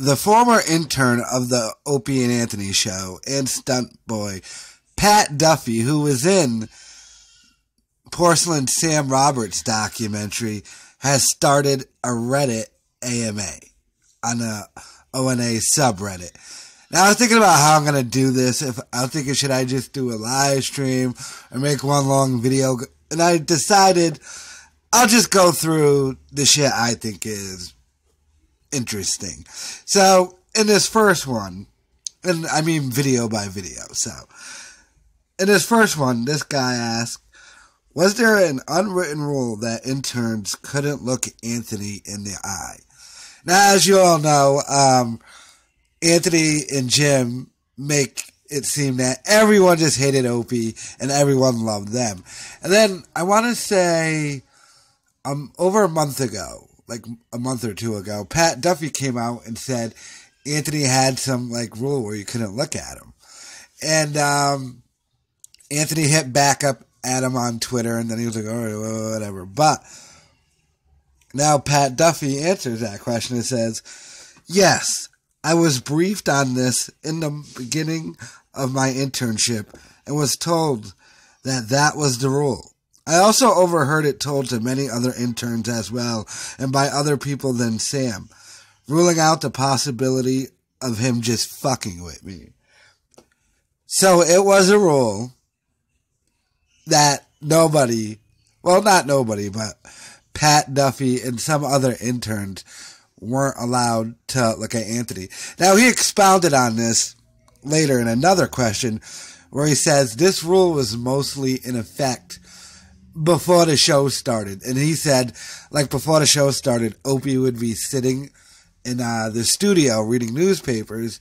The former intern of the Opie and Anthony show and stunt boy, Pat Duffy, who was in Porcelain Sam Roberts documentary, has started a Reddit AMA on the ONA subreddit. Now I was thinking about how I'm going to do this. I was thinking, should I just do a live stream or make one long video? And I decided I'll just go through the shit I think is interesting. So in this first one, and I mean video by video. So in this first one, this guy asked, was there an unwritten rule that interns couldn't look Anthony in the eye? Now, as you all know, Anthony and Jim make it seem that everyone just hated Opie and everyone loved them. And then I want to say over a month ago, like a month or two ago, Pat Duffy came out and said Anthony had some like rule where you couldn't look at him. And Anthony hit back up at him on Twitter, and then he was like, all right, whatever. But now Pat Duffy answers that question and says, yes, I was briefed on this in the beginning of my internship and was told that that was the rule. I also overheard it told to many other interns as well, and by other people than Sam, ruling out the possibility of him just fucking with me. So it was a rule that nobody, well, not nobody, but Pat Duffy and some other interns weren't allowed to look at Anthony. Now, he expounded on this later in another question where he says this rule was mostly in effect before the show started. And he said, like, before the show started, Opie would be sitting in the studio reading newspapers,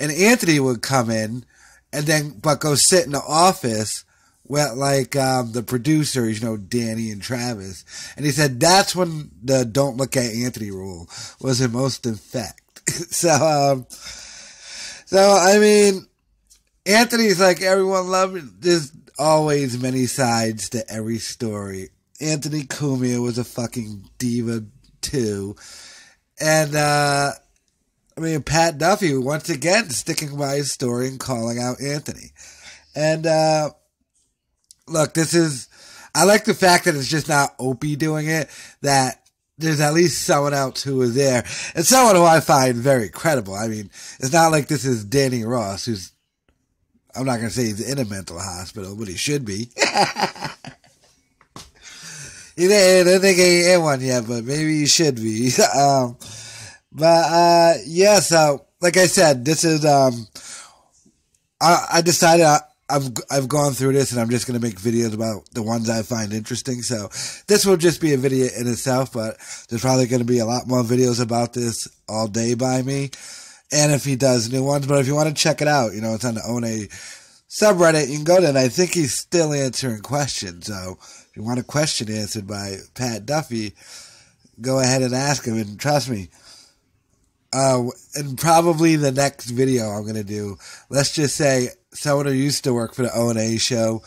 and Anthony would come in and then, but go sit in the office with, like, the producers, you know, Danny and Travis. And he said that's when the don't look at Anthony rule was in most effect. So, I mean, Anthony's like everyone loved. There's always many sides to every story. Anthony Cumia was a fucking diva, too. And, I mean, Pat Duffy, once again, sticking by his story and calling out Anthony. And, look, I like the fact that it's just not Opie doing it, that there's at least someone else who was there, and someone who I find very credible. I mean, it's not like this is Danny Ross, who's, I'm not going to say he's in a mental hospital, but he should be. I don't think he ain't in one yet, but maybe he should be. Yeah, so, like I said, this is, I decided I've gone through this, and I'm just going to make videos about the ones I find interesting. So this will just be a video in itself, but there's probably going to be a lot more videos about this all day by me. And if he does new ones, but if you want to check it out, you know, it's on the ONA subreddit. You can go there, and I think he's still answering questions. So if you want a question answered by Pat Duffy, go ahead and ask him. And trust me, and probably the next video I'm going to do, let's just say someone who used to work for the ONA show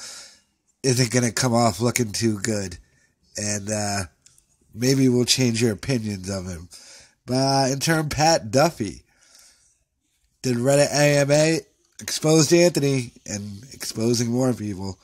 isn't going to come off looking too good. And maybe we'll change your opinions of him. But in turn, Pat Duffy did Reddit AMA, exposed Anthony, and exposing more people.